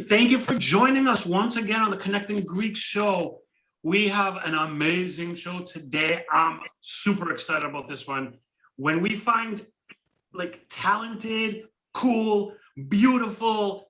Superstition, thank you for joining us once again on the Connecting Greek show. We have an amazing show today. I'm super excited about this one. When we find like talented, cool, beautiful,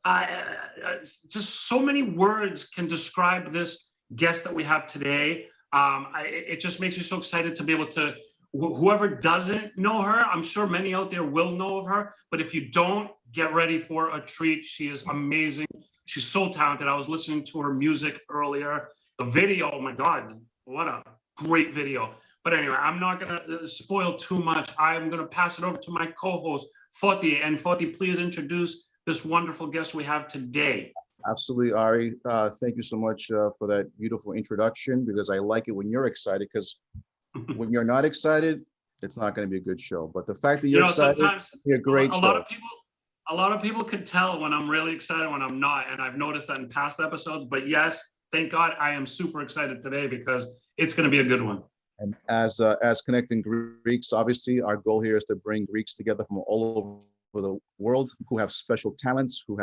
just so many words can describe this guest that we have today. It just makes me so excited to be able to, whoever doesn't know her, I'm sure many out there will know of her, but if you don't, get ready for a treat. She is amazing. She's so talented. I was listening to her music earlier. The video, oh my God, what a great video. But anyway, I'm not gonna spoil too much. I'm gonna pass it over to my co-host, Foti. And Foti, please introduce this wonderful guest we have today. Absolutely, Ari. Thank you so much for that beautiful introduction, because I like it when you're excited, because when you're not excited, it's not going to be a good show. But the fact that you're excited, sometimes you're a great show. A lot of people can tell when I'm really excited, when I'm not, and I've noticed that in past episodes. But yes, thank God, I am super excited today because it's going to be a good one. And as Connecting Greeks, obviously, our goal here is to bring Greeks together from all over the world who have special talents, who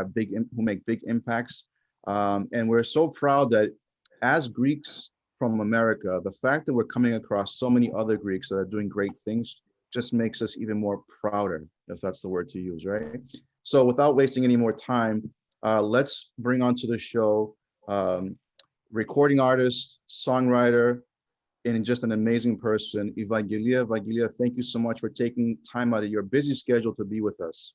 make big impacts, and we're so proud that as Greeks from America, the fact that we're coming across so many other Greeks that are doing great things just makes us even more prouder, if that's the word to use, right? So without wasting any more time, let's bring onto the show recording artist, songwriter, and just an amazing person, Evangelia. Evangelia, thank you so much for taking time out of your busy schedule to be with us.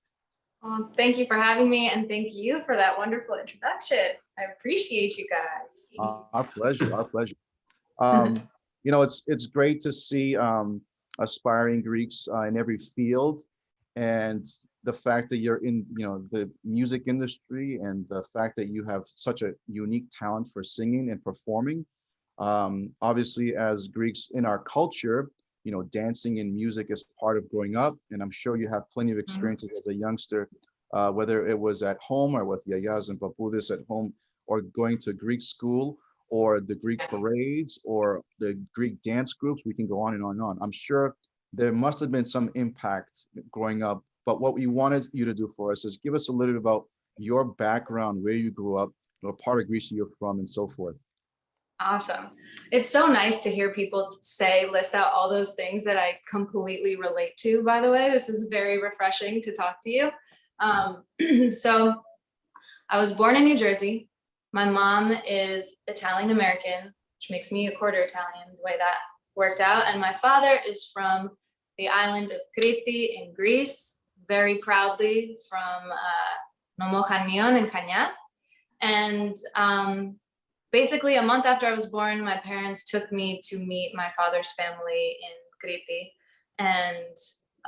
Thank you for having me, and thank you for that wonderful introduction. I appreciate you guys. Our pleasure, our pleasure. You know, it's great to see aspiring Greeks in every field, and the fact that you're in, you know, the music industry, and the fact that you have such a unique talent for singing and performing. Obviously, as Greeks in our culture, you know, dancing and music is part of growing up, and I'm sure you have plenty of experiences as a youngster, whether it was at home or with yayas and papudis at home, or going to Greek school, or the Greek parades, or the Greek dance groups. We can go on and on and on. I'm sure there must have been some impact growing up, but what we wanted you to do for us is give us a little bit about your background, where you grew up, what part of Greece you're from, and so forth. Awesome. It's so nice to hear people list out all those things that I completely relate to, by the way. This is very refreshing to talk to you. So I was born in New Jersey. My mom is Italian American, which makes me a quarter Italian, the way that worked out. And my father is from the island of Crete in Greece, very proudly from Nomokanion in Kanya. And basically, a month after I was born, my parents took me to meet my father's family in Crete. And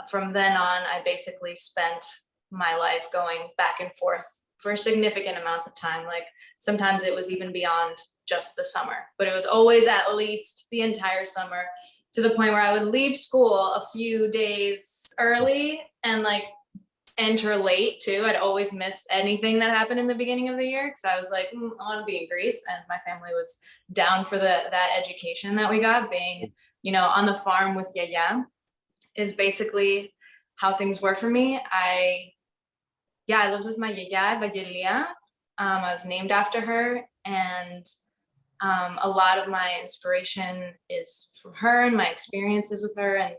from then on, I basically spent my life going back and forth for significant amounts of time. Like sometimes it was even beyond just the summer, but it was always at least the entire summer, to the point where I would leave school a few days early and like enter late too. I'd always miss anything that happened in the beginning of the year because I was like, I want to be in Greece, and my family was down for that education that we got. Being, you know, on the farm with Yaya is basically how things were for me. I lived with my Yaya, Evangelia. I was named after her, and a lot of my inspiration is from her and my experiences with her, and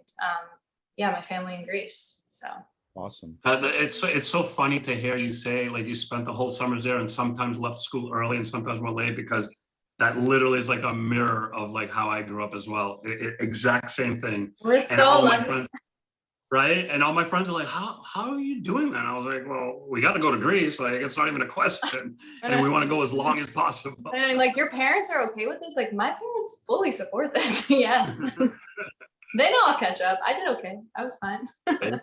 my family in Greece. So awesome. It's so funny to hear you say like you spent the whole summers there and sometimes left school early and sometimes were late, because that literally is like a mirror of like how I grew up as well. Exact same thing. We're so lucky. Right? And all my friends are like, how are you doing that? And I was like, well, we got to go to Greece. Like, it's not even a question. And we want to go as long as possible. And I'm like, your parents are okay with this? Like, my parents fully support this. Yes. They know I'll catch up. I did okay. I was fine. Yeah,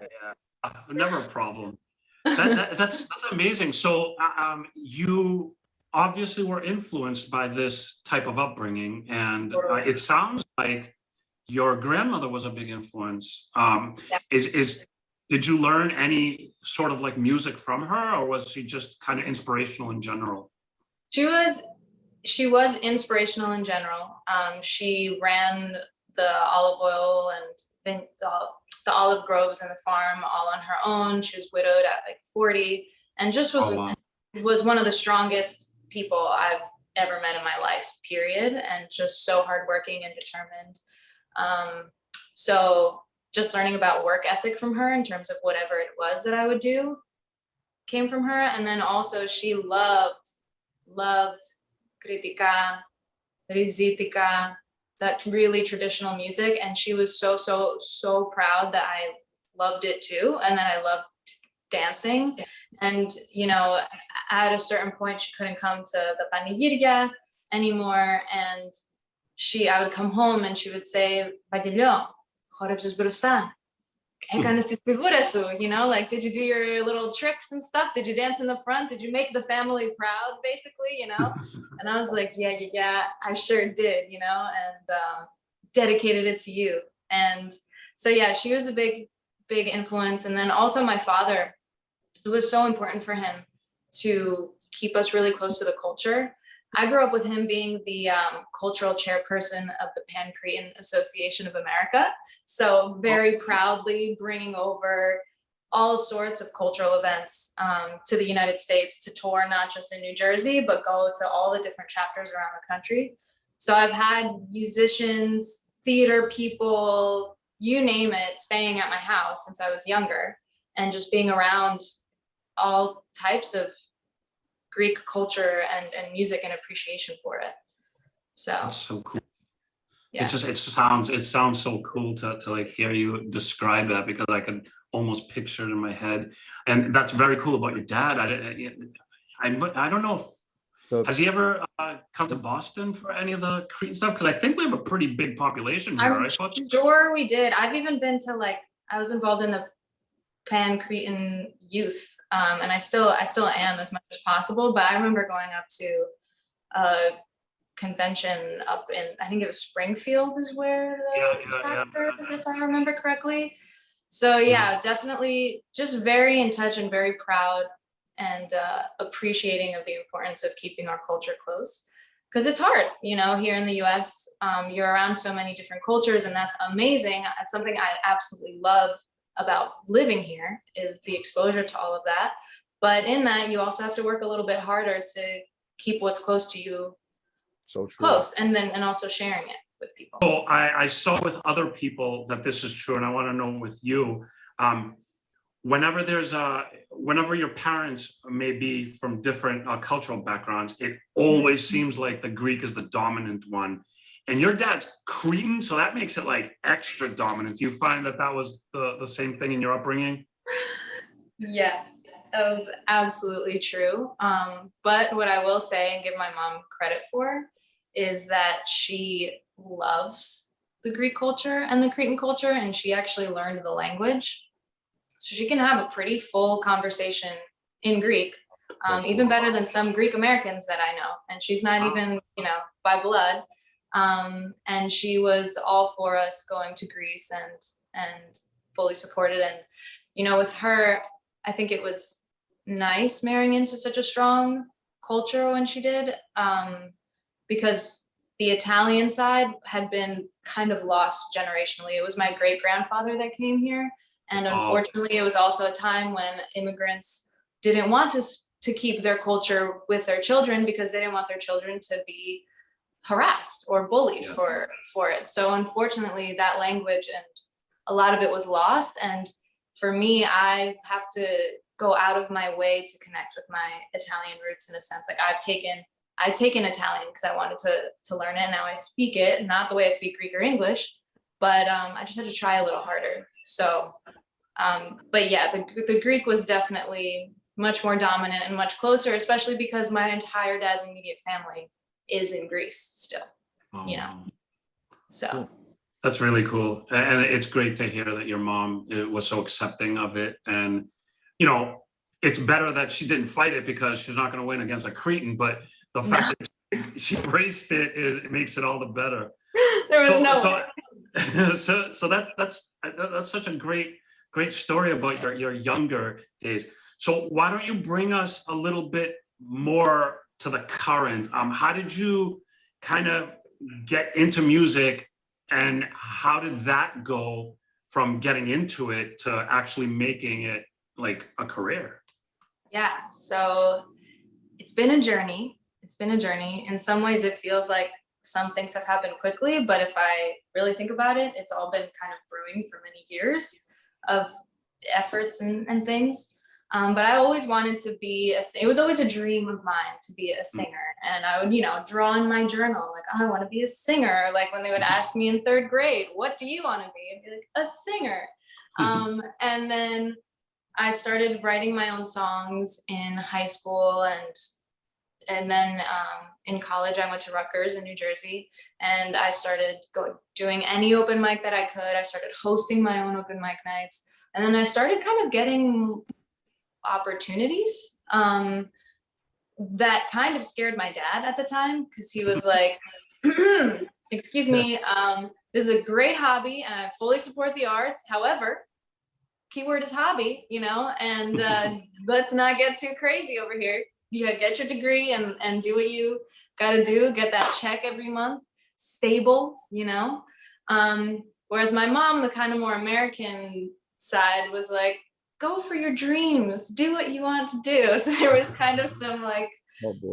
never a problem. That's amazing. So you obviously were influenced by this type of upbringing. And it sounds like your grandmother was a big influence. Did you learn any sort of like music from her, or was she just kind of inspirational in general? She was inspirational in general. She ran the olive oil and the olive groves and the farm all on her own. She was widowed at like 40, and just was was one of the strongest people I've ever met in my life, period, and just so hardworking and determined. So just learning about work ethic from her in terms of whatever it was that I would do came from her. And then also she loved critica, rizitica, that really traditional music. And she was so proud that I loved it too, and that I loved dancing. And, you know, at a certain point, she couldn't come to the panegyrια anymore. And I would come home and she would say, Bagilio, χόρεψες μπροστά. Έκανες τις φιγούρες σου, you know, like, did you do your little tricks and stuff? Did you dance in the front? Did you make the family proud, basically, you know? And I was like, yeah, I sure did, you know, and dedicated it to you. And so, yeah, she was a big influence. And then also my father, it was so important for him to keep us really close to the culture. I grew up with him being the cultural chairperson of the Pan-Cretan Association of America. So very proudly bringing over all sorts of cultural events to the United States to tour, not just in New Jersey, but go to all the different chapters around the country. So I've had musicians, theater people, you name it, staying at my house since I was younger, and just being around all types of Greek culture and music and appreciation for it. So That's so cool. Yeah. It sounds so cool to like hear you describe that, because I could almost picture it in my head. And that's very cool about your dad. I don't know if, has he ever come to Boston for any of the Cretan stuff? Because I think we have a pretty big population here, right? Sure we did. I've even been to, like, I was involved in the Pan-Cretan youth, and I still am as much as possible. But I remember going up to a convention up in, I think it was Springfield is where the chapter is, if I remember correctly. So yeah, definitely just very in touch and very proud and appreciating of the importance of keeping our culture close. Because it's hard, you know, here in the US, you're around so many different cultures, and that's amazing. It's something I absolutely love about living here, is the exposure to all of that. But in that, you also have to work a little bit harder to keep what's close to you So true. close, and also sharing it with people. So I saw with other people that this is true, and I want to know with you, whenever your parents may be from different cultural backgrounds, it always seems like the Greek is the dominant one. And your dad's Cretan, so that makes it like extra dominant. Do you find that was the same thing in your upbringing? Yes, that was absolutely true. But what I will say and give my mom credit for is that she loves the Greek culture and the Cretan culture, and she actually learned the language. So she can have a pretty full conversation in Greek, even better than some Greek Americans that I know. And she's not even, you know, by blood. And she was all for us going to Greece and fully supported. And, you know, with her, I think it was nice marrying into such a strong culture when she did, because the Italian side had been kind of lost generationally. It was my great grandfather that came here. And unfortunately, it was also a time when immigrants didn't want to keep their culture with their children, because they didn't want their children to be harassed or bullied for it. So unfortunately, that language and a lot of it was lost. And for me, I have to go out of my way to connect with my Italian roots, in a sense. Like I've taken Italian because I wanted to learn it. Now I speak it, not the way I speak Greek or English, but I just had to try a little harder. So, but yeah, the Greek was definitely much more dominant and much closer, especially because my entire dad's immediate family is in Greece still, you know, so. Cool. That's really cool. And it's great to hear that your mom was so accepting of it. And, you know, it's better that she didn't fight it, because she's not going to win against a Cretan, but the fact that she embraced it makes it all the better. There was so that's such a great story about your younger days. So why don't you bring us a little bit more to the current? How did you kind of get into music, and how did that go from getting into it to actually making it like a career? Yeah, so it's been a journey. It's been a journey. In some ways, it feels like some things have happened quickly, but if I really think about it, it's all been kind of brewing for many years of efforts and things. But I always wanted to be, it was always a dream of mine to be a singer. And I would, draw in my journal, like, oh, I want to be a singer. Like when they would ask me in 3rd grade, what do you want to be? I'd be like, a singer. And then I started writing my own songs in high school, and then in college I went to Rutgers in New Jersey, and I started doing any open mic that I could. I started hosting my own open mic nights, and then I started kind of getting opportunities that kind of scared my dad at the time, because he was like, excuse me, this is a great hobby and I fully support the arts. However, keyword is hobby, and let's not get too crazy over here. You get your degree and do what you gotta do, get that check every month, stable, whereas my mom, the kind of more American side, was like, go for your dreams, do what you want to do. So there was kind of some like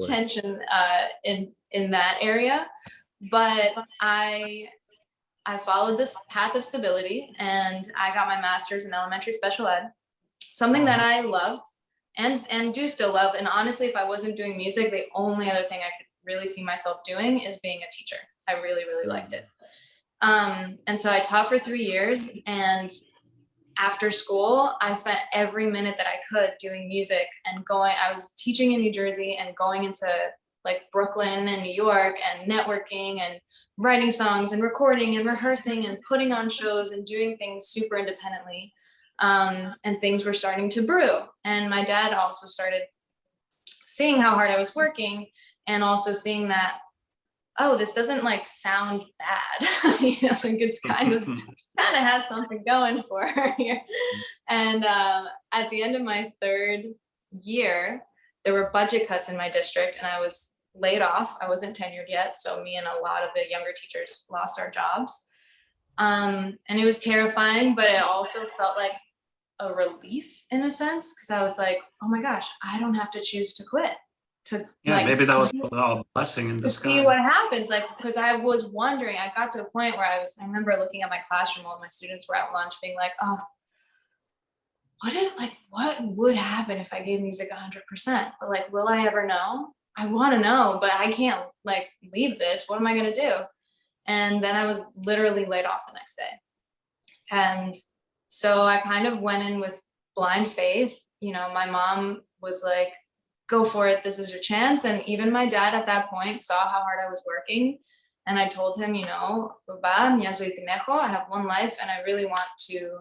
tension in that area, but I followed this path of stability, and I got my master's in elementary special ed, something that I loved and do still love. And honestly, if I wasn't doing music, the only other thing I could really see myself doing is being a teacher. I really, really liked it. And so I taught for 3 years, and after school, I spent every minute that I could doing music and I was teaching in New Jersey and going into like Brooklyn and New York and networking and writing songs and recording and rehearsing and putting on shows and doing things super independently. And things were starting to brew. And my dad also started seeing how hard I was working, and also seeing that, oh, this doesn't like sound bad. Like it's kind of has something going for her here. And at the end of my 3rd year, there were budget cuts in my district, and I was laid off. I wasn't tenured yet, so me and a lot of the younger teachers lost our jobs. And it was terrifying, but it also felt like a relief in a sense, because I was like, oh my gosh, I don't have to choose to quit. Maybe that was a blessing in disguise. To see what happens, like, because I was wondering, I got to a point where I remember looking at my classroom while my students were at lunch being like, oh, what would happen if I gave music 100%? But like, will I ever know? I want to know, but I can't like leave this. What am I going to do? And then I was literally laid off the next day. And so I kind of went in with blind faith. My mom was like, go for it, this is your chance. And even my dad at that point saw how hard I was working. And I told him, Baba, I have one life and I really want to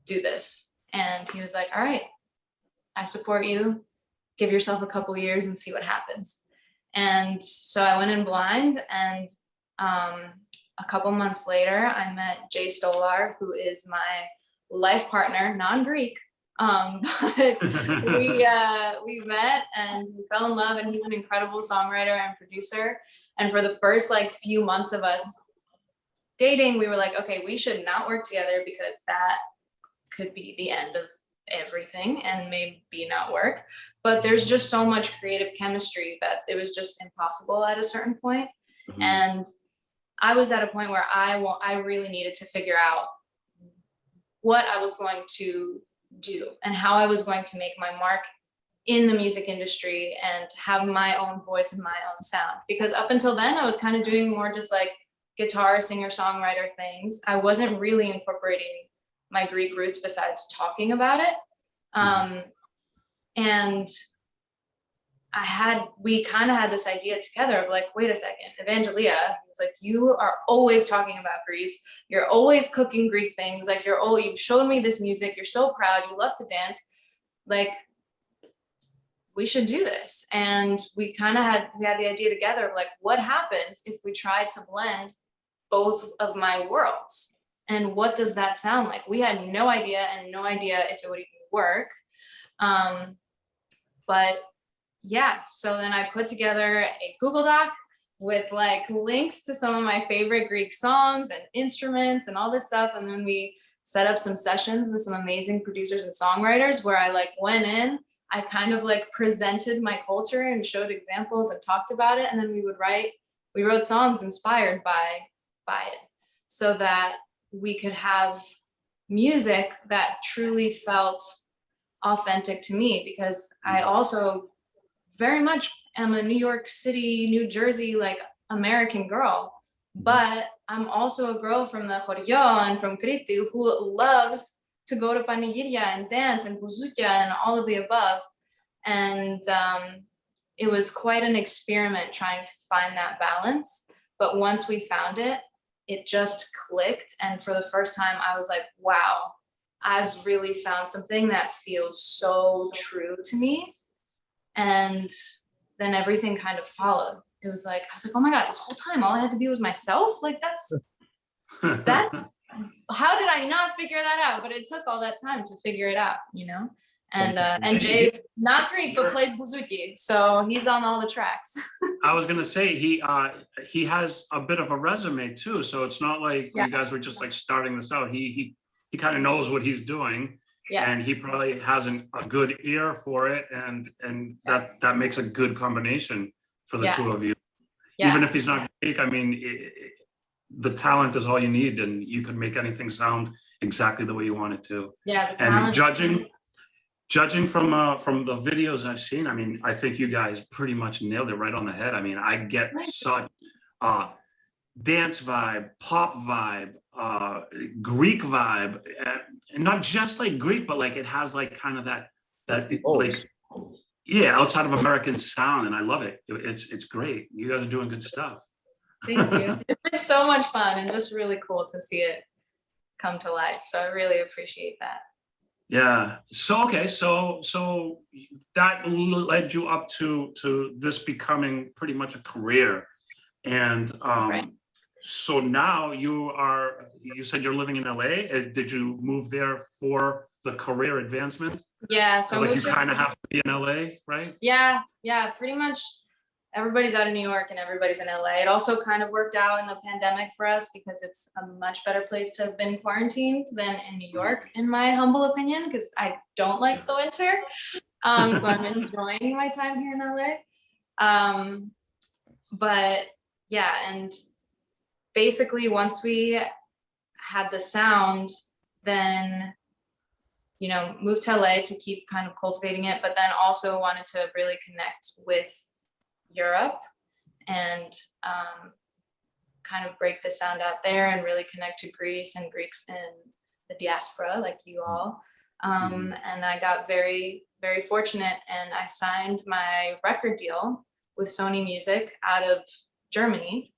do this. And he was like, all right, I support you. Give yourself a couple years and see what happens. And so I went in blind, and a couple months later, I met Jay Stolar, who is my life partner, non-Greek. But we met and we fell in love, and he's an incredible songwriter and producer. And for the first few months of us dating, we were like, okay, we should not work together, because that could be the end of everything and maybe not work. But there's just so much creative chemistry that it was just impossible at a certain point. Mm-hmm. And I was at a point where I really needed to figure out what I was going to do and how I was going to make my mark in the music industry and have my own voice and my own sound. Because up until then, I was kind of doing more just like guitar, singer, songwriter things. I wasn't really incorporating my Greek roots besides talking about it. And we kind of had this idea together of like, wait a second, Evangelia was like, you are always talking about Greece. You're always cooking Greek things. Like you've shown me this music. You're so proud. You love to dance. Like, we should do this. And we had the idea together of like, what happens if we tried to blend both of my worlds? And what does that sound like? We had no idea if it would even work. But yeah, so then I put together a Google Doc with like links to some of my favorite Greek songs and instruments and all this stuff. And then we set up some sessions with some amazing producers and songwriters where I like went in, I kind of like presented my culture and showed examples and talked about it. And then we wrote songs inspired by it, so that we could have music that truly felt authentic to me, because I also very much am a New York City, New Jersey, like American girl, but I'm also a girl from the Choreo and from Crete who loves to go to Panigirya and dance and buzukia and all of the above. And it was quite an experiment trying to find that balance. But once we found it, it just clicked. And for the first time, I was like, wow, I've really found something that feels so true to me. And then everything kind of followed. It was like, I was like, oh my God, this whole time, all I had to be was myself. Like that's, how did I not figure that out? But it took all that time to figure it out, you know? And Jay, not Greek, but plays bouzouki, so he's on all the tracks. I was gonna say he has a bit of a resume too, so it's not like you guys were just like starting this out. He kind of knows what he's doing, and he probably has a good ear for it, and that makes a good combination for the two of you. Even if he's not Greek, I mean, the talent is all you need, and you can make anything sound exactly the way you want it to. Yeah, the talent. And judging from the videos I've seen, I mean, I think you guys pretty much nailed it right on the head. I mean, I get such dance vibe, pop vibe, Greek vibe, and not just like Greek, but like it has like kind of that like, yeah, outside of American sound, and I love it. It's great. You guys are doing good stuff. Thank you. It's been so much fun and just really cool to see it come to life. So I really appreciate that. Yeah. So okay. So that led you up to this becoming pretty much a career, and so now you said you're living in LA. Did you move there for the career advancement? Yeah. So like you kind of have to be in LA, right? Yeah. Pretty much. Everybody's out of New York and everybody's in LA. It also kind of worked out in the pandemic for us because it's a much better place to have been quarantined than in New York, in my humble opinion, because I don't like the winter. So I'm enjoying my time here in LA. But yeah, and basically once we had the sound, then, you know, moved to LA to keep kind of cultivating it, but then also wanted to really connect with Europe and kind of break the sound out there and really connect to Greece and Greeks in the diaspora like you all. And I got very, very fortunate, and I signed my record deal with Sony Music out of Germany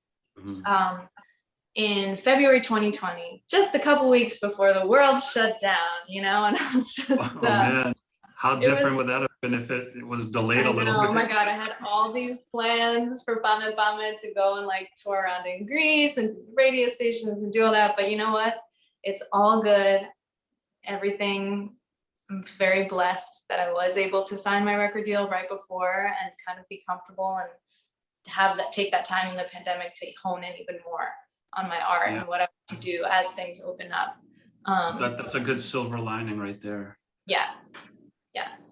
in February 2020, just a couple weeks before the world shut down, you know, and I was just man. How different would that have been if it was delayed a little bit? Oh my God, I had all these plans for PAME PAME to go and like tour around in Greece and do radio stations and do all that. But you know what? It's all good. Everything, I'm very blessed that I was able to sign my record deal right before and kind of be comfortable and have that, take that time in the pandemic to hone in even more on my art and what I want to do as things open up. That's a good silver lining right there. Yeah.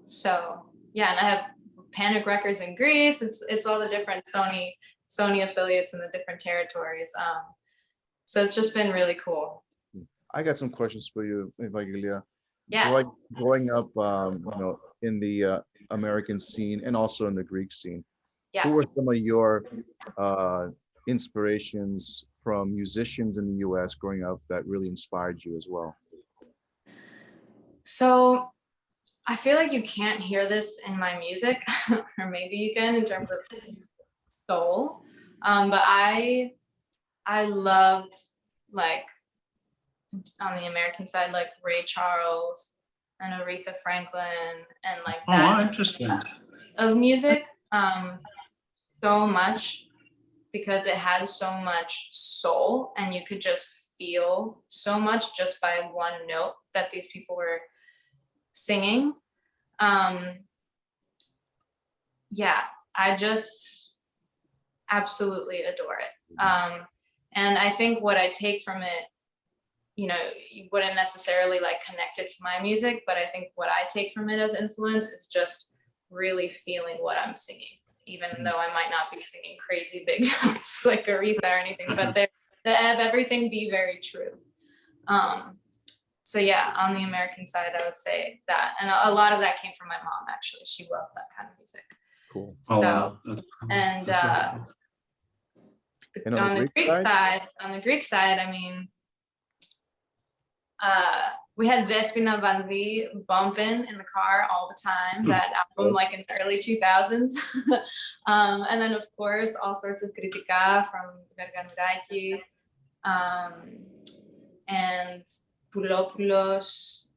So yeah, and I have Panic Records in Greece. It's all the different Sony affiliates in the different territories. So it's just been really cool. I got some questions for you, Evangelia. Yeah. Growing up, you know, in the American scene and also in the Greek scene, who were some of your inspirations from musicians in the US growing up that really inspired you as well? So I feel like you can't hear this in my music, or maybe you can in terms of soul. But I loved, like, on the American side, like Ray Charles and Aretha Franklin and like that interesting. of music so much, because it has so much soul and you could just feel so much just by one note that these people were singing. Yeah, I just absolutely adore it. And I think what I take from it, you know, you wouldn't necessarily like connect it to my music, but I think what I take from it as influence is just really feeling what I'm singing, even though I might not be singing crazy big notes like Aretha or anything, but they have everything be very true. So yeah, on the American side, I would say that, and a lot of that came from my mom. Actually, she loved that kind of music. Cool. So, Oh, wow. and That's really cool. And on the Greek side, I mean, we had Vespina Vanvi bumping in the car all the time, that album like in the early 2000s. And then of course, all sorts of Kritika from Garganuraki, and Poulopoulos,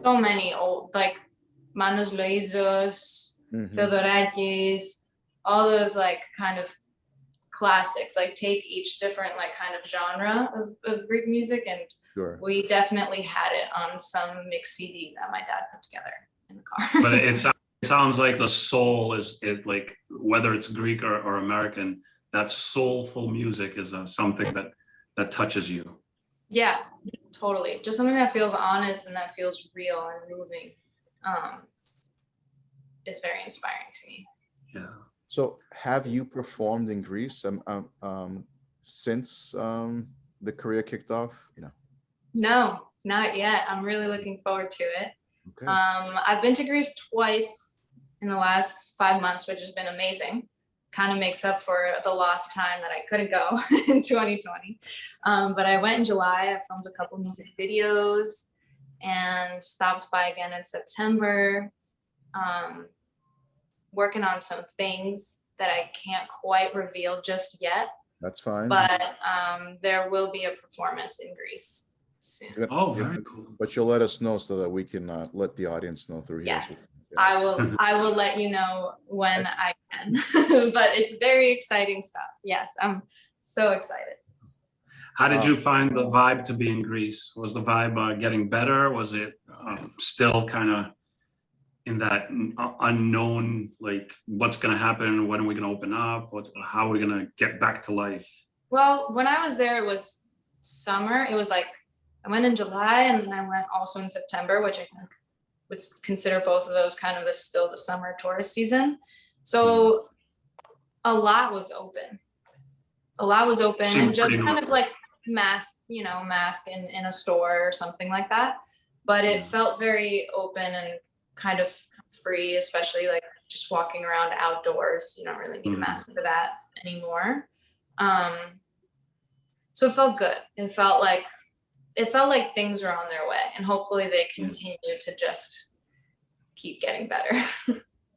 so many old, like Manos Loizos, Theodorakis, all those like kind of classics, like take each different like kind of genre of Greek music, and we definitely had it on some mix CD that my dad put together in the car. But it sounds like the soul is it, like whether it's Greek or American, that soulful music is something that touches you. Yeah, totally. Just something that feels honest and that feels real and moving. Is very inspiring to me. Yeah. So have you performed in Greece since the career kicked off? No, not yet. I'm really looking forward to it. Okay. I've been to Greece twice in the last 5 months, which has been amazing. Kind of makes up for the lost time that I couldn't go in 2020. But I went in July. I filmed a couple music videos and stopped by again in September. Working on some things that I can't quite reveal just yet. That's fine. But there will be a performance in Greece soon. Oh, very cool. But you'll let us know so that we can let the audience know through here. Yes, I will let you know when I can. But it's very exciting stuff. Yes, I'm so excited. How did you find the vibe to be in Greece? Was the vibe getting better? Was it still kind of in that unknown, like what's going to happen? When are we going to open up? How are we going to get back to life? Well, when I was there, it was summer. It was like, I went in July and then I went also in September, which I think would consider both of those kind of still the summer tourist season. So a lot was open. And just kind of like mask in a store or something like that. But it felt very open and kind of free, especially like just walking around outdoors. You don't really need a mask for that anymore. So it felt good. It felt like things are on their way, and hopefully they continue to just keep getting better.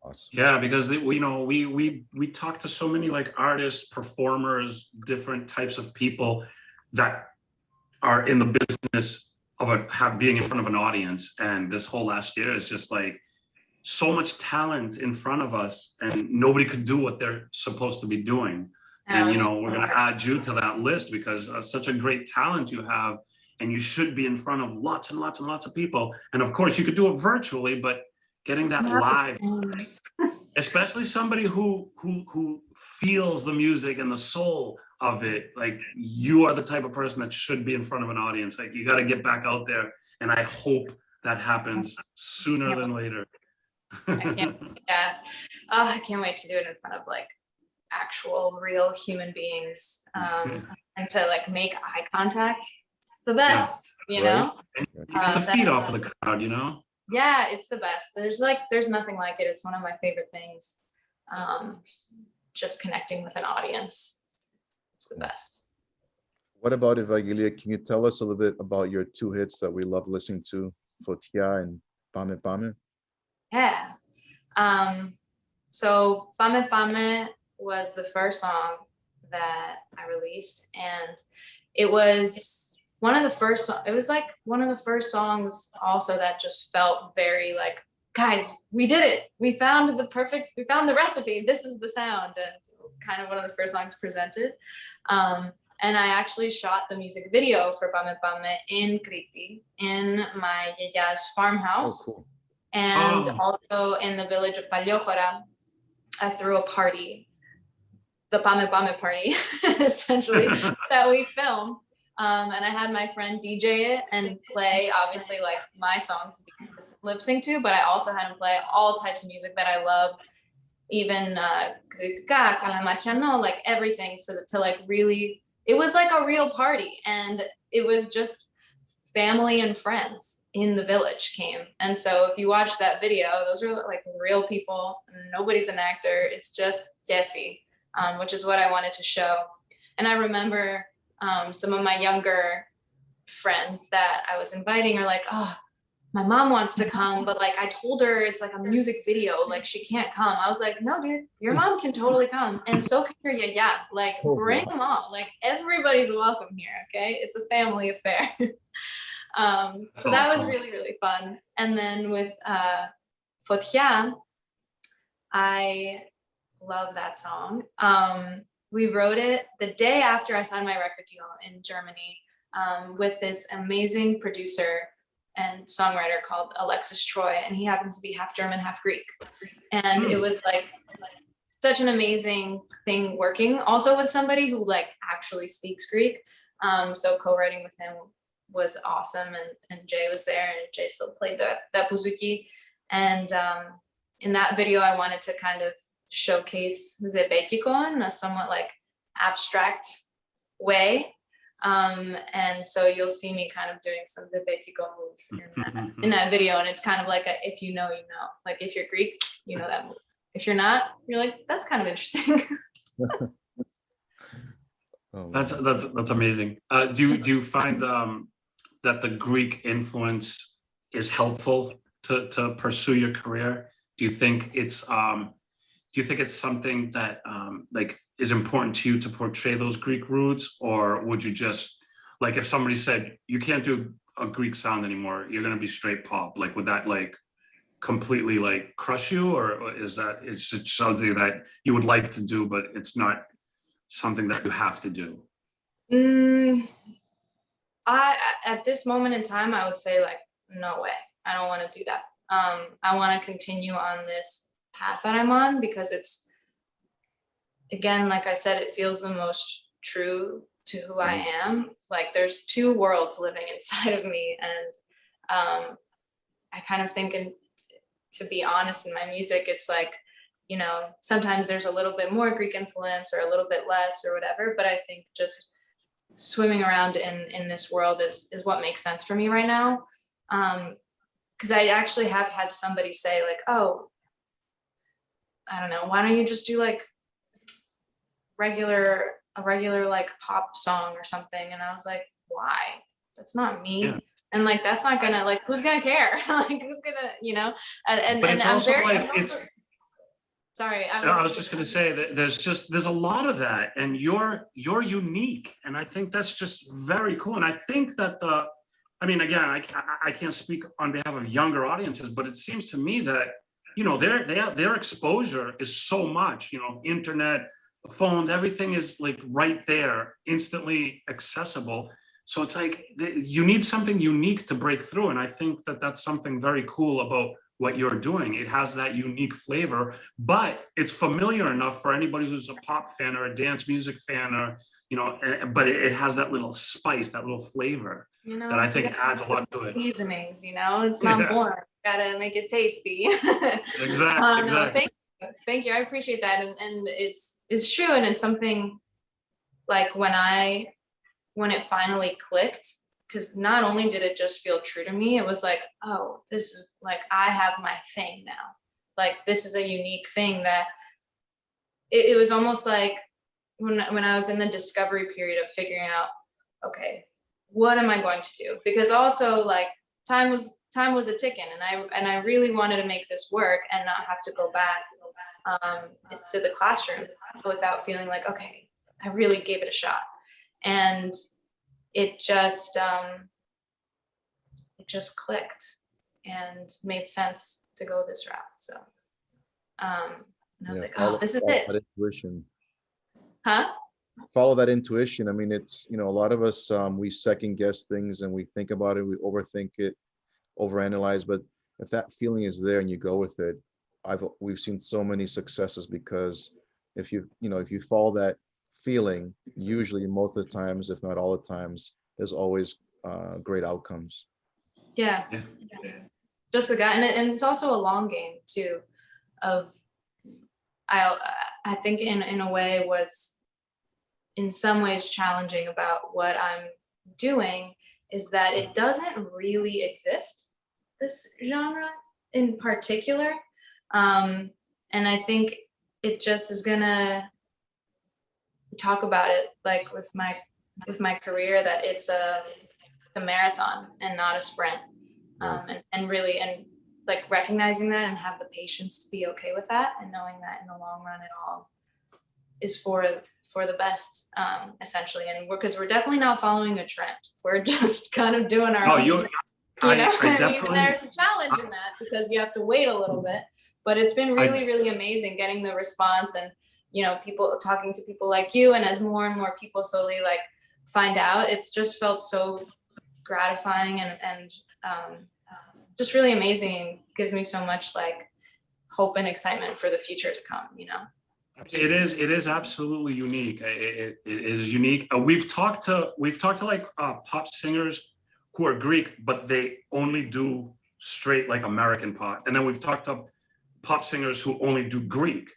Awesome. Yeah, because we talk to so many like artists, performers, different types of people that are in the business of being in front of an audience, and this whole last year is just like so much talent in front of us, and nobody could do what they're supposed to be doing. And we're going to add you to that list because such a great talent you have, and you should be in front of lots and lots and lots of people. And of course, you could do it virtually, but getting that live, especially somebody who feels the music and the soul of it, like you are the type of person that should be in front of an audience. Like you got to get back out there, and I hope that happens sooner than later. I can't wait to do it in front of like actual real human beings, and to like make eye contact. It's the best, you know. And you get to feed off of the crowd, Yeah, it's the best. There's nothing like it. It's one of my favorite things. Just connecting with an audience. It's the best. What about Evangelia? Can you tell us a little bit about your two hits that we love listening to, Fotia and PAME PAME? Yeah. So PAME PAME was the first song that I released, and it was one of the first songs also that just felt very like, guys, we did it. We found the recipe. This is the sound, and kind of one of the first songs presented. And I actually shot the music video for PAME PAME in Crete, in my yaya's farmhouse. Oh, cool. And also in the village of Paliochora. I threw a party, the PAME PAME party, essentially, that we filmed. And I had my friend DJ it and play obviously like my songs to lip sync to, but I also had him play all types of music that I loved, even Critica, Calamaciano, like everything. So that to like really, it was like a real party, and it was just family and friends in the village came. And so if you watch that video, those are like real people. Nobody's an actor. It's just Jeffy, which is what I wanted to show. And I remember some of my younger friends that I was inviting are like, oh, my mom wants to come, but like I told her it's like a music video, like she can't come. I was like, no, dude, your mom can totally come, and so can your yeah. Like bring them all. Like everybody's welcome here. Okay, it's a family affair. So that was really, really fun. And then with Fotia, I love that song. We wrote it the day after I signed my record deal in Germany with this amazing producer and songwriter called Alexis Troy, and he happens to be half German, half Greek. And it was like such an amazing thing working also with somebody who like actually speaks Greek. So co-writing with him was awesome, and Jay was there, and Jay still played that bouzouki. And in that video, I wanted to kind of showcase Zebekiko in a somewhat like abstract way. And so you'll see me kind of doing some Zebekiko moves in that video, and it's kind of like a, if you know, you know. Like if you're Greek, you know that move. If you're not, you're like, that's kind of interesting. That's amazing. Do you find that the Greek influence is helpful to pursue your career? Do you think it's something that like is important to you to portray those Greek roots, or would you just, like, if somebody said you can't do a Greek sound anymore, you're gonna be straight pop, like would that like completely like crush you, or is that it's just something that you would like to do but it's not something that you have to do? I at this moment in time, I would say like, no way, I don't want to do that. I want to continue on this path that I'm on, because it's, again, like I said, it feels the most true to who I am. Like there's two worlds living inside of me, and I kind of think, and to be honest, in my music, it's like, you know, sometimes there's a little bit more Greek influence or a little bit less or whatever, but I think just swimming around in this world is what makes sense for me right now. Because I actually have had somebody say like, oh, I don't know, why don't you just do like a regular like pop song or something? And I was like, why? That's not me. Yeah. And like, that's not gonna, like, who's gonna care? Like, who's gonna, you know? And I'm very, like, sorry, I was just going to say that there's a lot of that, and you're unique, and I think that's just very cool. And I think that I mean, again, I can't speak on behalf of younger audiences, but it seems to me that, you know, their exposure is so much, you know, internet, phones, everything is like right there, instantly accessible. So it's like you need something unique to break through, and I think that that's something very cool about what you're doing. It has that unique flavor, but it's familiar enough for anybody who's a pop fan or a dance music fan, or, you know, but it has that little spice, that little flavor, you know, that I think adds a lot to it. Seasonings, you know, it's not boring. Gotta make it tasty. Exactly. No, thank you. I appreciate that, and it's true, and it's something like when it finally clicked. Because not only did it just feel true to me, it was like, oh, this is like, I have my thing now. Like, this is a unique thing that it was almost like when I was in the discovery period of figuring out, okay, what am I going to do? Because also like time was a ticking, and I really wanted to make this work and not have to go back to the classroom without feeling like, okay, I really gave it a shot. And it just clicked and made sense to go this route. So and I was like, oh, this is it. That intuition. Huh? Follow that intuition. I mean, it's, you know, a lot of us, we second guess things, and we think about it, we overthink it, overanalyze, but if that feeling is there and you go with it, we've seen so many successes, because if you follow that feeling, usually most of the times, if not all the times, there's always great outcomes. Yeah. Yeah. Just the guy, and it's also a long game too. Of I think in a way what's in some ways challenging about what I'm doing is that it doesn't really exist, this genre in particular. And I think it just is gonna talk about it like with my career, that it's a marathon and not a sprint. And really, and like recognizing that and have the patience to be okay with that, and knowing that in the long run it all is for the best, essentially. And because we're definitely not following a trend, we're just kind of doing our own thing, you know. I mean, there's a challenge in that because you have to wait a little bit, but it's been really amazing getting the response, and you know, people talking to people like you, and as more and more people slowly like find out, it's just felt so gratifying and just really amazing. Gives me so much like hope and excitement for the future to come, you know. It is absolutely unique. It is unique. We've talked to like pop singers who are Greek, but they only do straight like American pop, and then we've talked to pop singers who only do Greek.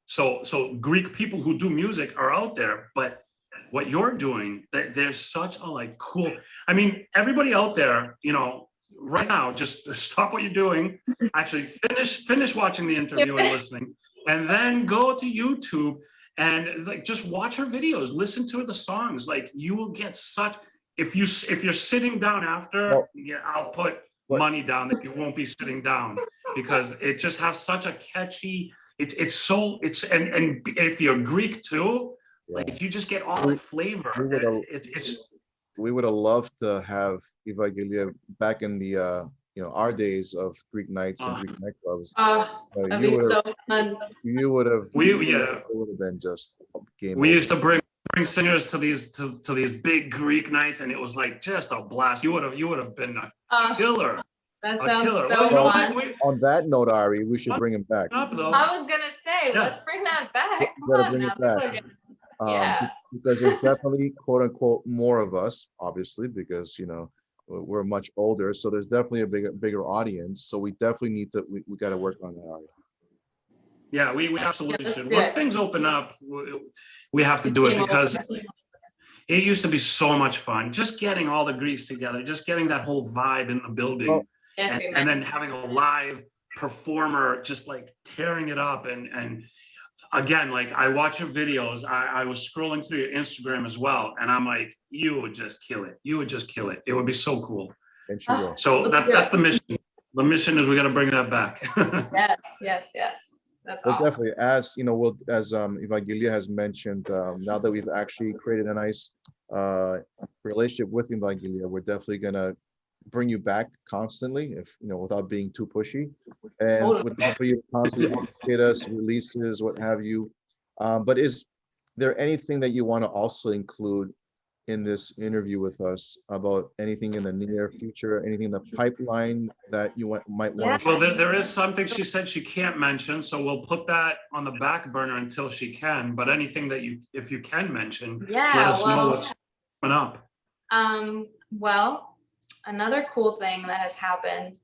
So Greek people who do music are out there, but what you're doing, there's such a like cool. I mean, everybody out there, you know, right now, just stop what you're doing. Actually, finish watching the interview and listening, and then go to YouTube and like just watch her videos, listen to the songs. Like you will get such. If you're sitting down after, yeah, I'll put money down that you won't be sitting down, because it just has such a catchy. And if you're Greek too, like you just get all the flavor. We would have loved to have Evangelia back in the our days of Greek nights and Greek nightclubs. That'd be so fun. You would have. It would have been just game. We used to bring singers to these big Greek nights, and it was like just a blast. You would have been a killer. That sounds so fun. On that note, Ari, we should bring him back. I was gonna say, let's bring that back. Bring it back. Because there's definitely quote unquote more of us, obviously, because you know we're much older, so there's definitely a bigger audience. So we definitely need to we got to work on that, Ari. Yeah, we absolutely should. Once things open up, we have to do it, because it used to be so much fun. Just getting all the Greeks together, just getting that whole vibe in the building, and then having a live performer just like tearing it up. And again, like I watch your videos, I was scrolling through your Instagram as well, and I'm like, you would just kill it. You would just kill it. It would be so cool. So that's the mission. The mission is we got to bring that back. Yes. That's awesome. Definitely, as you know, as Evangelia has mentioned, now that we've actually created a nice relationship with Evangelia, we're definitely gonna bring you back constantly, if you know, without being too pushy, and would love for you to constantly update us, releases, what have you. But is there anything that you want to also include in this interview with us about anything in the near future, anything in the pipeline that you might want to? Well, there is something she said she can't mention, so we'll put that on the back burner until she can. But anything that if you can mention, let us know what's coming up. Well, another cool thing that has happened,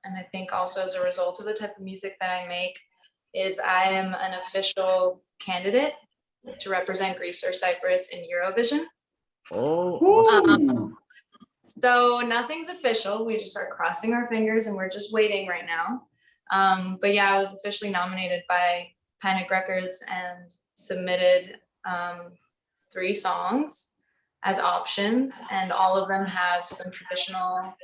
and I think also as a result of the type of music that I make, is I am an official candidate to represent Greece or Cyprus in Eurovision. So nothing's official. We just are crossing our fingers and we're just waiting right now. But yeah, I was officially nominated by Panic Records and submitted 3 songs as options, and all of them have some traditional.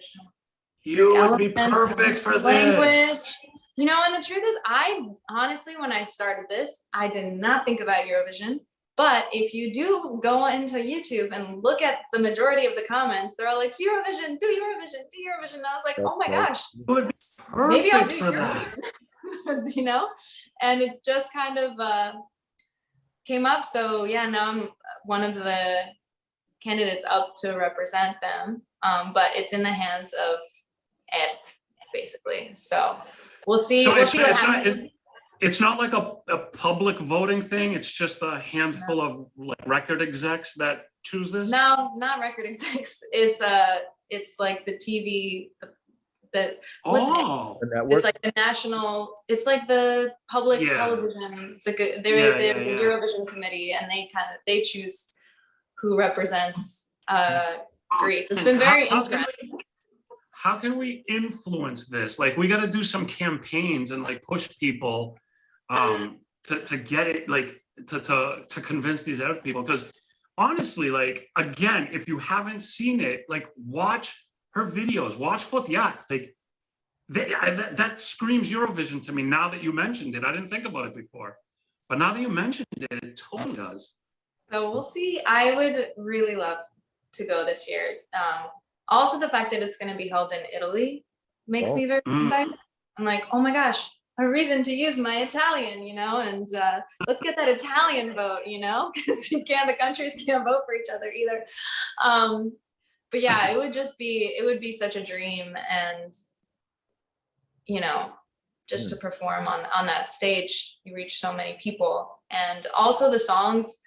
You would be perfect for this. You know, and the truth is, I honestly, when I started this, I did not think about Eurovision. But if you do go into YouTube and look at the majority of the comments, they're all like, Eurovision, do Eurovision, do Eurovision. And I was like, oh my gosh, maybe I'll do Eurovision. You know? And it just kind of came up. So yeah, now I'm one of the candidates up to represent them. But it's in the hands of ERT, basically. So we'll see. So we'll see what happens. It's not like a public voting thing. It's just a handful of like record execs that choose this? No, not record execs. It's like the TV, the what's it? Oh, The network. It's like the national, it's like the public Yeah. television. It's like Yeah, they're yeah, the yeah. Eurovision committee, and they choose who represents Greece. It's And been very how can interesting. how can we influence this? Like, we got to do some campaigns and like push people to get it, like to convince these other people. Because honestly, like, again, if you haven't seen it, like, watch her videos, watch Fotiat. Like, that screams Eurovision to me now that you mentioned it. I didn't think about it before, but now that you mentioned it, it totally does. So we'll see. I would really love to go this year. Also, the fact that it's going to be held in Italy makes me very excited. I'm like, oh my gosh, a reason to use my Italian, and let's get that Italian vote, because the countries can't vote for each other either. But yeah, it would be such a dream, and just to perform on that stage, you reach so many people, and also the songs.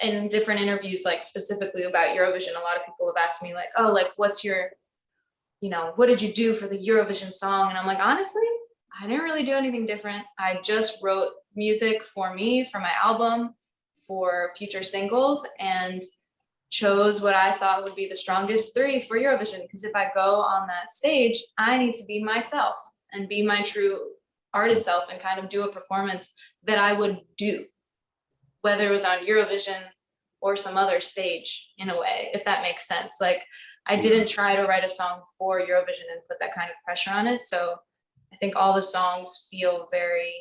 In different interviews, like specifically about Eurovision, a lot of people have asked me like, oh, like, what's your, what did you do for the Eurovision song? And I'm like, honestly, I didn't really do anything different. I just wrote music for me, for my album, for future singles, and chose what I thought would be the strongest 3 for Eurovision. Because if I go on that stage, I need to be myself and be my true artist self and kind of do a performance that I would do, whether it was on Eurovision or some other stage, in a way, if that makes sense. Like, I didn't try to write a song for Eurovision and put that kind of pressure on it. So I think all the songs feel very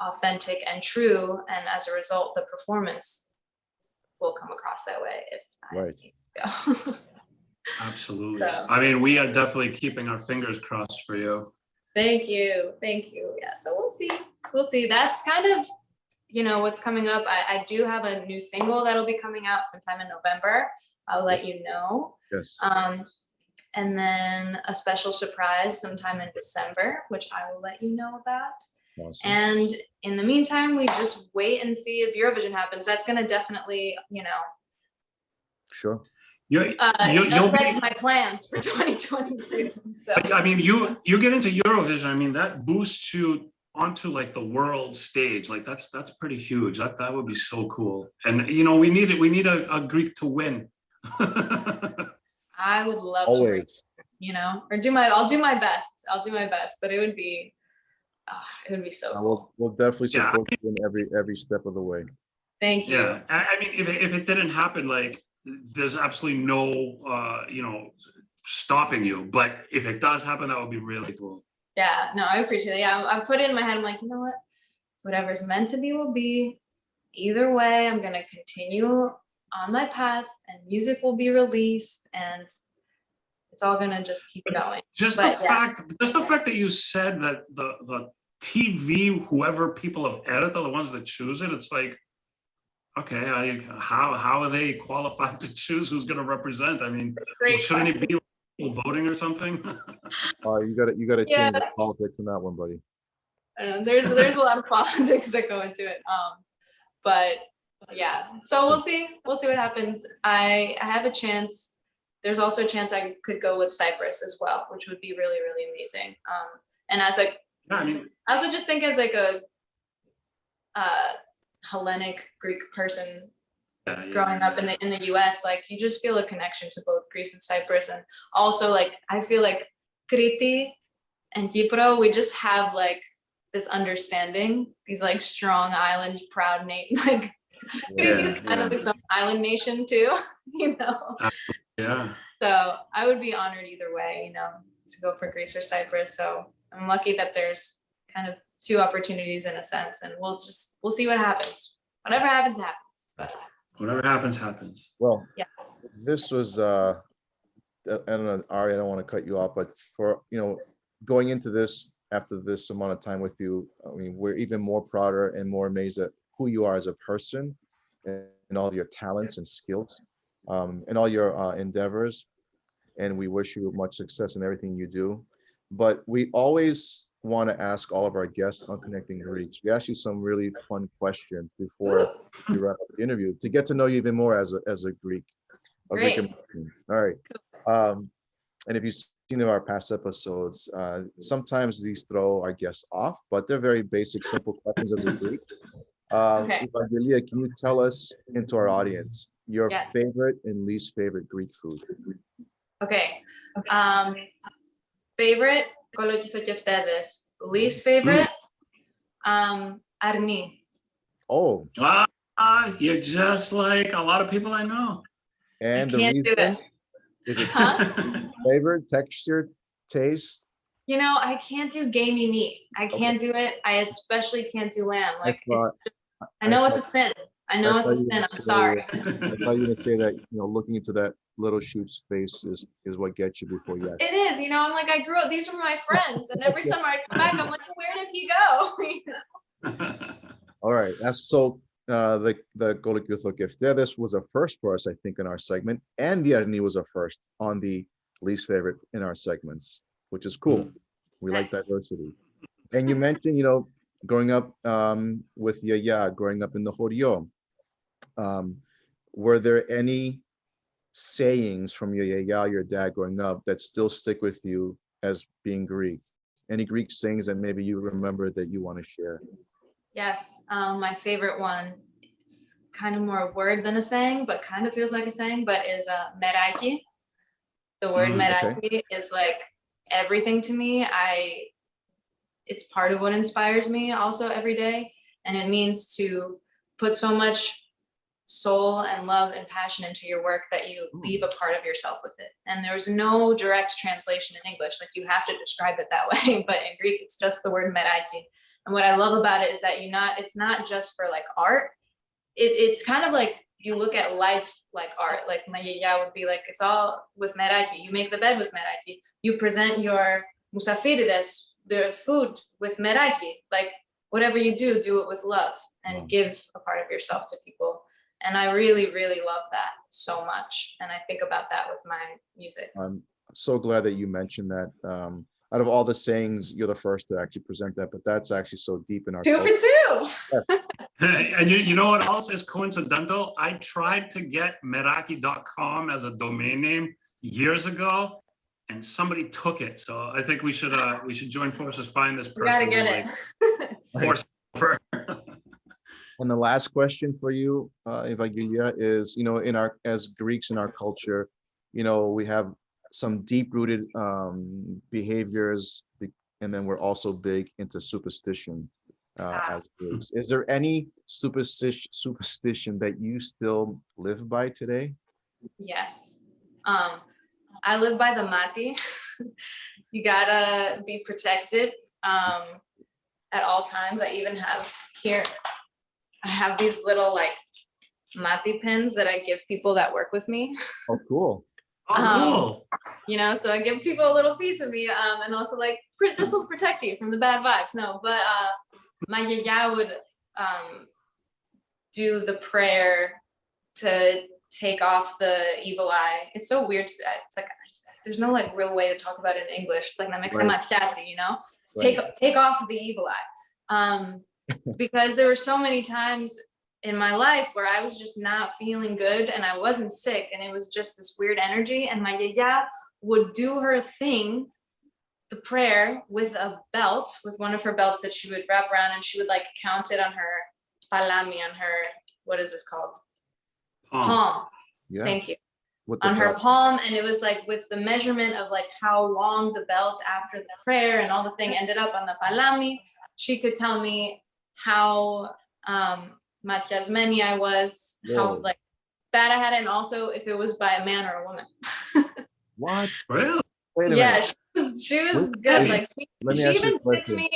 authentic and true. And as a result, the performance will come across that way if I go. Absolutely. So. I mean, we are definitely keeping our fingers crossed for you. Thank you. Yeah, so we'll see. That's kind of, what's coming up. I do have a new single that'll be coming out sometime in November. I'll let you know. Yes. And then a special surprise sometime in December, which I will let you know about. Awesome. And in the meantime, we just wait and see if Eurovision happens. That's going to definitely, Sure. affect my plans for 2022. So I mean, you get into Eurovision. I mean, that boosts you onto like the world stage. Like, that's pretty huge. That would be so cool. And we need it. We need a Greek to win. I would love Always. to, I'll do my best. But it would be so cool. We'll definitely support you in every step of the way. Thank you. Yeah, I mean, if it didn't happen, like, there's absolutely no stopping you. But if it does happen, that would be really cool. Yeah, no, I appreciate it. Yeah, I put it in my head. I'm like, you know what? Whatever's meant to be will be. Either way, I'm gonna continue on my path, and music will be released, and it's all gonna just keep going. Just the fact that you said that the TV, whoever people have edited, are the ones that choose it. It's like, okay, how are they qualified to choose who's going to represent? I mean, shouldn't it be like voting or something? You got to change the politics in that one, buddy. There's a lot of politics that go into it. But yeah, so we'll see what happens. I have a chance. There's also a chance I could go with Cyprus as well, which would be really, really amazing. And I also just think as like a Hellenic Greek person growing up in the US, like, you just feel a connection to both Greece and Cyprus. And also, like, I feel like Crete and Kipro, we just have like this understanding, these like strong island, proud name, like Crete is kind of its own island nation too, Yeah. So I would be honored either way, to go for Greece or Cyprus. So I'm lucky that there's kind of 2 opportunities in a sense, and we'll see what happens. Whatever happens, happens. But whatever happens. Well, this was I don't know, Ari, I don't want to cut you off, but for going into this after this amount of time with you, I mean, we're even more prouder and more amazed at who you are as a person and all your talents and skills, and all your endeavors. And we wish you much success in everything you do. But we always want to ask all of our guests on Connecting Greeks. We asked you some really fun questions before we wrap up the interview to get to know you even more as a Greek. A Greek Great. American. All right. And if you've seen our past episodes, sometimes these throw our guests off, but they're very basic, simple questions as a Greek. Okay. Evangelia, can you tell us, into our audience, your Yes. favorite and least favorite Greek food? Okay. Favorite, kolokythokeftedes. Least favorite, arni. Oh, You're just like a lot of people I know. and the Can't do reason it. is it Huh? flavor, texture, taste? You know, I can't do gamey meat. I can't do it. I especially can't do lamb. Like, I know it's a sin. I know it's a sin. I'm sorry. I thought you were gonna say that, looking into that little shoot's face is what gets you before you ask. It is, I'm like, I grew up, these were my friends. And every summer I come back, I'm like, where did he go? All right, that's so the Kolokythokeftedes was a first for us, I think, in our segment, and the Arni was a first on the least favorite in our segments, which is cool. We like Nice. diversity. And you mentioned, growing up with Yaya, growing up in the Horio. Were there any sayings from your Yaya, your dad growing up, that still stick with you as being Greek? Any Greek sayings that maybe you remember that you want to share? Yes, my favorite one, it's kind of more a word than a saying, but kind of feels like a saying, but is meraki. The word meraki is like everything to me. It's part of what inspires me also every day. And it means to put so much soul and love and passion into your work that you leave a part of yourself with it. And there's no direct translation in English. Like, you have to describe it that way, but in Greek, it's just the word meraki. And what I love about it is that it's not just for like art. It's kind of like, you look at life like art. Like my yaya would be like, it's all with meraki. You make the bed with meraki. You present your musafirides, the food, with meraki. Like, whatever you do it with love and give a part of yourself to people. And I really, really love that so much. And I think about that with my music. I'm so glad that you mentioned that. Out of all the sayings, you're the first to actually present that, but that's actually so deep in our Two culture. for two. And you know what else is coincidental? I tried to get meraki.com as a domain name years ago, and somebody took it. So I think we should join forces, find this person. We gotta get it. Force over. And the last question for you, Evangelia, is, as Greeks in our culture, we have some deep-rooted behaviors, and then we're also big into superstition as Greeks. Is there any superstition that you still live by today? Yes. I live by the mati. You gotta be protected at all times. I even have here, I have these little like mati pins that I give people that work with me. Oh, cool. Oh, cool. So I give people a little piece of me, and also like, this will protect you from the bad vibes. No, but my yaya would do the prayer to take off the evil eye. It's so weird. It's like, there's no like real way to talk about it in English. It's like take off the evil eye. Because there were so many times in my life where I was just not feeling good, and I wasn't sick, and it was just this weird energy. And my yaya would do her thing, the prayer, with a belt, with one of her belts that she would wrap around, and she would like count it on her palami, on her, what is this called? Palm. Yeah. Thank you. On her palm, and it was like with the measurement of like how long the belt after the prayer and all the thing ended up on the palami. She could tell me how Matiasmeni I was, how like bad I had it, and also if it was by a man or a woman. What? Really? Wait a Yeah, minute. she was good. Like, she even did it to me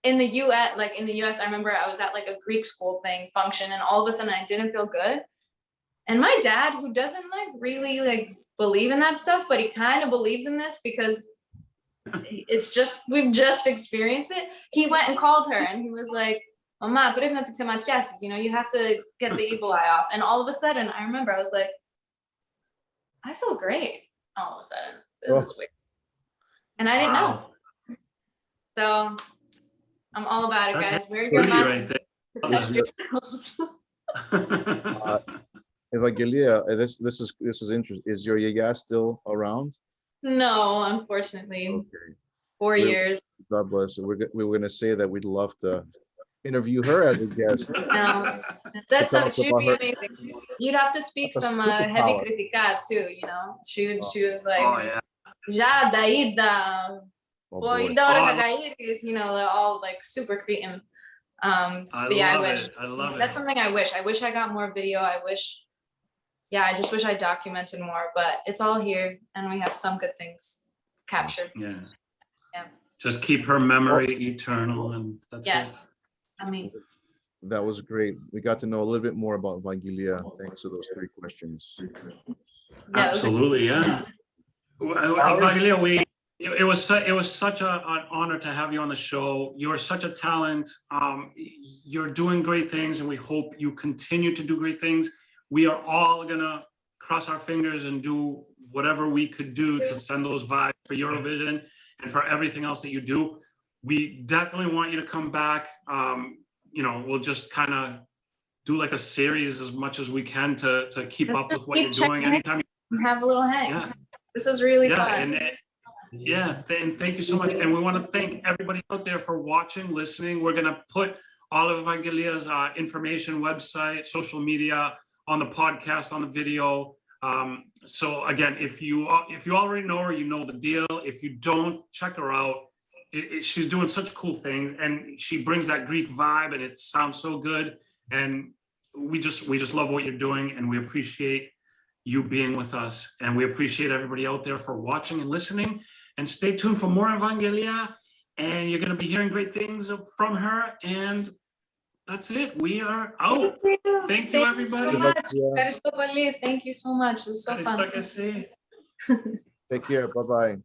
in the US. Like in the US, I remember I was at like a Greek school function, and all of a sudden I didn't feel good. And my dad, who doesn't like really like believe in that stuff, but he kind of believes in this because we've just experienced it. He went and called her, and he was like, Mama, but if nothing to you have to get the evil eye off. And all of a sudden, I remember I was like, I feel great. All of a sudden, this is weird. And I didn't know. So I'm all about it, That's guys. Wear your pretty mask, right there. protect yourselves. Evangelia, this is interesting. Is your Yaga still around? No, unfortunately, Okay. 4 We're- years. God bless her. We were gonna say that we'd love to interview her as a guest. No, that's tell a, us she'd about be her. amazing. You'd have to speak That's a some heavy superpower. critica too, you know. She was Oh, like, yeah. já daí da, Oh, pô, boy. ainda hora Oh, I cagaíris, you know, they're all like super Cretan. I But yeah, I love wish. it. I love That's it. something I wish. I wish I got more video. I just wish I documented more, but it's all here and we have some good things captured. Yeah. Yeah. Just keep her memory eternal, and that's it. Yes. I mean, That was great. We got to know a little bit more about Evangelia thanks to those 3 questions. yeah, those are- Absolutely, yeah. Evangelia, it was such an honor to have you on the show. You're such a talent. You're doing great things, and we hope you continue to do great things. We are all gonna cross our fingers and do whatever we could do to send those vibes for Eurovision and for everything else that you do. We definitely want you to come back. You know, we'll just kind of do like a series as much as we can to keep up with what you're doing. Anytime. have a little hangs. Yeah. This is really Yeah, fun. and thank you so much. And we want to thank everybody out there for watching, listening. We're gonna put all of Evangelia's information, website, social media on the podcast, on the video. So again, if you already know her, you know the deal. If you don't, check her out. She's doing such cool things, and she brings that Greek vibe, and it sounds so good. And we just love what you're doing, and we appreciate you being with us, and we appreciate everybody out there for watching and listening. And stay tuned for more Evangelia, and you're going to be hearing great things from her. And that's it. We are out. Thank you, everybody. Thank you so much. It was so fun. It's like I say. Take care. Bye-bye.